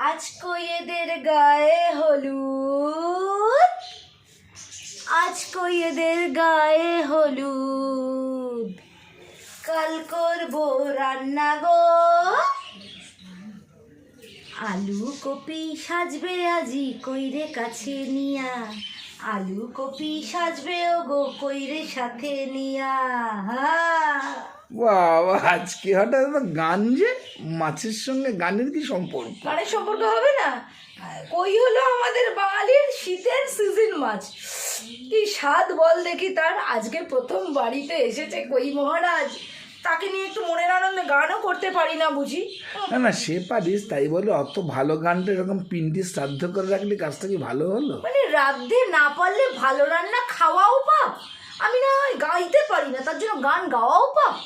আজকো এদের গায়ে হলুদ, আজকো এদের গায়ে হলুদ, কাল করবো রান্না গো। আলু কপি সাজবে আজি কইরে কাছে নিয়া, আলু কপি সাজবে ও গো কইরে সাথে নিয়া। বাবা, আজকে হঠাৎ গান যে মাছের সঙ্গে গানের কি সম্পর্ক? গানের সম্পর্ক হবে না? কই হলো আমাদের বাঙালির শীতের সিজন মাছ, কি স্বাদ বল দেখি তার। আজকে প্রথম বাড়িতে এসেছে কই মহারাজ, তাকে নিয়ে একটু মনের আনন্দে গানও করতে পারি না বুঝি? না না, সে পারিস, তাই বলে অত ভালো গানটা এরকম পিন্ডি শ্রাদ্ধ করে রাখলে কাজটা কি ভালো হলো? মানে রাঁধতে না পারলে ভালো রান্না খাওয়াও পাপ, আমি না হয় গাইতে পারি না তার জন্য গান গাওয়াও পাপ।